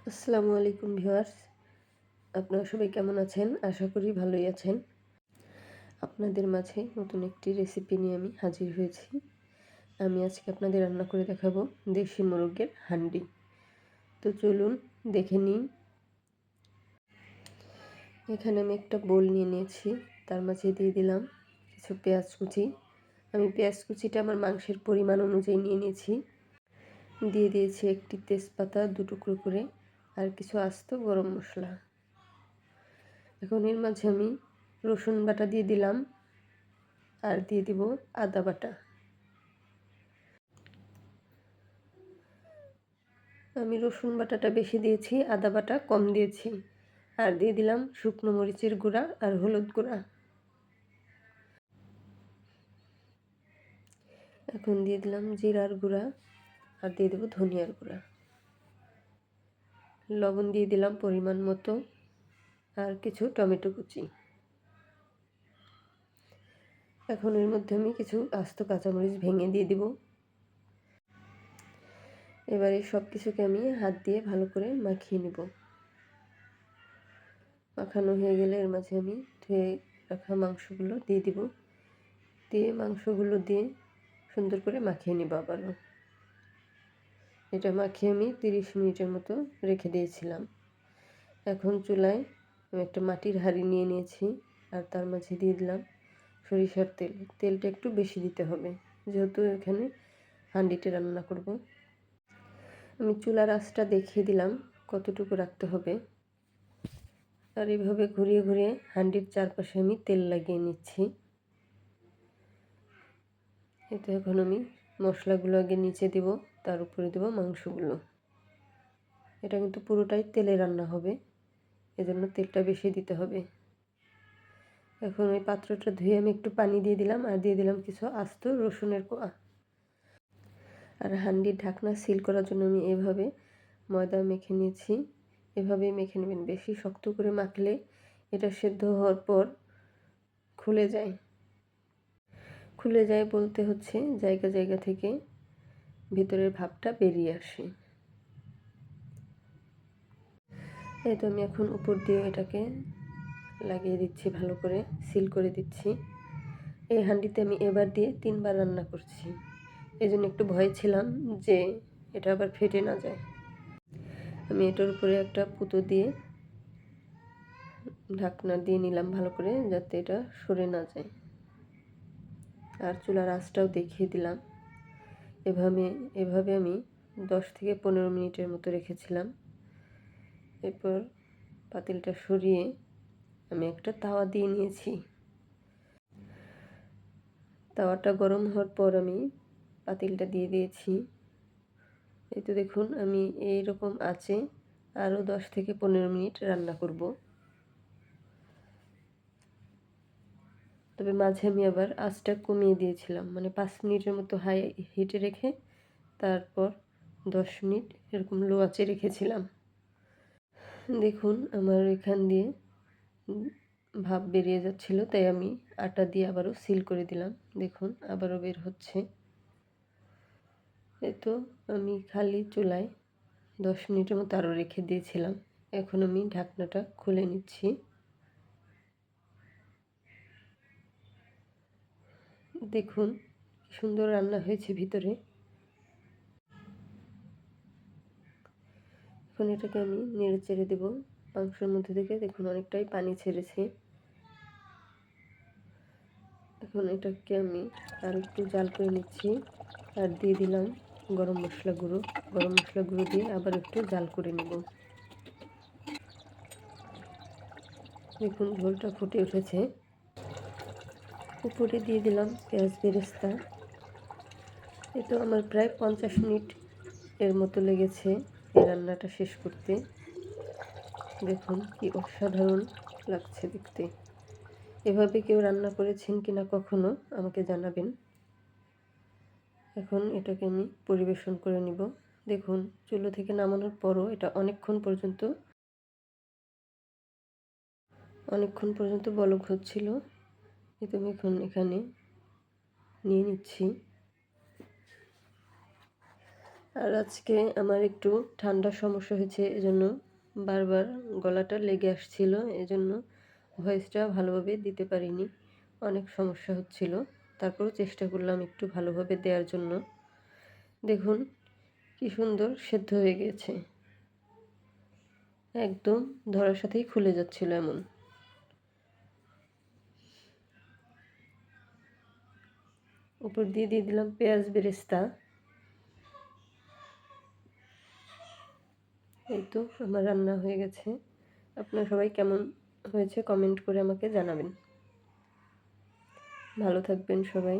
আসসালামু আলাইকুম ভিউয়ার্স, আপনারা সবাই কেমন আছেন? আশা করি ভালোই আছেন। আপনাদের মাঝে নতুন একটি রেসিপি নিয়ে আমি হাজির হয়েছি। আমি আজকে আপনাদের রান্না করে দেখাবো দেশি মোরগের হান্ডি। তো চলুন দেখে নিই। এখানে আমি একটা বোল নিয়ে নিয়েছি, তার মাঝে দিয়ে দিলাম কিছু পেঁয়াজ কুচি। আমি পেঁয়াজ কুচিটা আমার মাংসের পরিমাণ অনুযায়ী নিয়ে নিয়েছি। দিয়ে দিয়েছি একটি তেজপাতা 2 টুকরো করে, আর কিছু আস্ত গরম মশলা। এখন এর মাঝে আমি রসুন বাটা দিয়ে দিলাম, আর দিয়ে দিব আদা বাটা। আমি রসুন বাটাটা বেশি দিয়েছি, আদা বাটা কম দিয়েছি। আর দিয়ে দিলাম শুকনো মরিচের গুঁড়া আর হলুদ গুঁড়া। এখন দিয়ে দিলাম জিরার গুঁড়া, আর দিয়ে দেবো ধনিয়ার গুঁড়া। লবণ দিয়ে দিলাম পরিমাণ মতো, আর কিছু টমেটো কুচি। এখন এর মধ্যে আমি কিছু আস্ত কাঁচামরিচ ভেঙে দিয়ে দিব। এবারে সব কিছুকে আমি হাত দিয়ে ভালো করে মাখিয়ে নেব। মাখানো হয়ে গেলে এর মাঝে আমি ধুয়ে রাখা মাংসগুলো দিয়ে দিব। দিয়ে মাংসগুলো দিয়ে সুন্দর করে মাখিয়ে নেব আবারও। এটা মাখিয়ে আমি 30 মিনিটের মতো রেখে দিয়েছিলাম। এখন চুলায় আমি একটা মাটির হাঁড়ি নিয়ে নিয়েছি, আর তার মাঝে দিয়ে দিলাম সরিষার তেল। তেলটা একটু বেশি দিতে হবে, যেহেতু এখানে হাঁডিতে রান্না করব। আমি চুলার আঁচটা দেখিয়ে দিলাম কতটুকু রাখতে হবে। আর এইভাবে ঘুরিয়ে ঘুরিয়ে হাঁডির চারপাশে আমি তেল লাগিয়ে নিচ্ছি। এতে এখন আমি মশলাগুলো আগে নিচে দেব, তার উপরে দেব মাংসগুলো। এটা কিন্তু পুরোটাই তেলে রান্না হবে, এজন্য তেলটা বেশি দিতে হবে। এখন ওই পাত্রটা ধুয়ে আমি একটু পানি দিয়ে দিলাম, আর দিয়ে দিলাম কিছু আস্ত রসুনের কোয়া। আর হাঁডির ঢাকনা সিল করার জন্য আমি এভাবে ময়দা মেখে নিয়েছি। এভাবেই মেখে নেবেন, বেশি শক্ত করে মাখলে এটা সেদ্ধ হওয়ার পর খুলে যায়। খুলে যায় বলতে হচ্ছে জায়গা জায়গা থেকে ভিতরের ভাবটা বেরিয়ে আসে। এই তো আমি এখন উপর দিয়ে এটাকে লাগিয়ে দিচ্ছি, ভালো করে সিল করে দিচ্ছি। এই হাঁডিতে আমি এবার দিয়ে 3 বার রান্না করছি, এই জন্য একটু ভয়ে ছিলাম যে এটা আবার ফেটে না যায়। আমি এটার উপরে একটা পুঁতো দিয়ে ঢাকনা দিয়ে নিলাম ভালো করে, যাতে এটা সরে না যায়। আর চুলার আঁচটাও দেখিয়ে দিলাম। এভাবে এভাবে আমি 10 থেকে 15 মিনিটের মতো রেখেছিলাম। এরপর পাতিলটা সরিয়ে আমি একটা তাওয়া দিয়ে নিয়েছি। তাওয়াটা গরম হওয়ার পর আমি পাতিলটা দিয়ে দিয়েছি। এই তো দেখুন, আমি এইরকম আঁচে আরও 10 থেকে 15 মিনিট রান্না করব। তবে মাঝে আমি আবার আঁচটা কমিয়ে দিয়েছিলাম, মানে 5 মিনিটের মতো হাই হিটে রেখে তারপর 10 মিনিট এরকম লো আঁচে রেখেছিলাম। দেখুন আমার এখান দিয়ে ভাপ বেরিয়ে যাচ্ছিল, তাই আমি আটা দিয়ে আবারও সিল করে দিলাম। দেখুন আবারও বের হচ্ছে। এই তো আমি খালি চুলায় 10 মিনিটের মতো আরও রেখে দিয়েছিলাম। এখন আমি ঢাকনাটা খুলে নিচ্ছি। দেখুন কি সুন্দর রান্না হয়েছে ভিতরে। এখন এটাকে আমি নেড়ে চেড়ে দেবো। মাংসের মধ্যে থেকে দেখুন অনেকটাই পানি ছেড়েছে। এখন এটাকে আমি আর একটু জাল করে নিচ্ছি, আর দিয়ে দিলাম গরম মশলা গুঁড়ো। গরম মশলা গুঁড়ো দিয়ে আবার একটু জাল করে নেব। দেখুন ঝোলটা ফুটে উঠেছে। উপরে দিয়ে দিলাম পেঁয়াজ বেরেস্তা। এ তো আমার প্রায় 50 মিনিট এর মতো লেগেছে এই রান্নাটা শেষ করতে। দেখুন কি অসাধারণ লাগছে দেখতে। এভাবে কেউ রান্না করেছেন কিনা কখনো আমাকে জানাবেন। এখন এটাকে আমি পরিবেশন করে নিব। দেখুন চুলো থেকে নামানোর পরও এটা অনেকক্ষণ পর্যন্ত বলক হচ্ছিল। এটা আমি এখন এখানে নিয়ে নিচ্ছি। আর আজকে আমার একটু ঠান্ডার সমস্যা হয়েছে, এজন্য বারবার গলাটা লেগে আসছিল, এজন্য ভয়েসটা ভালোভাবে দিতে পারিনি। অনেক সমস্যা হচ্ছিল, তারপরেও চেষ্টা করলাম একটু ভালোভাবে দেওয়ার জন্য। দেখুন কি সুন্দর সেদ্ধ হয়ে গিয়েছে, একদম ধরার সাথেই খুলে যাচ্ছিল এমন। উপর দিয়ে দিয়ে দিলাম পেঁয়াজ বেরেস্তা। এই তো আমার রান্না হয়ে গেছে। আপনারা সবাই কেমন হয়েছে কমেন্ট করে আমাকে জানাবেন। ভালো থাকবেন সবাই।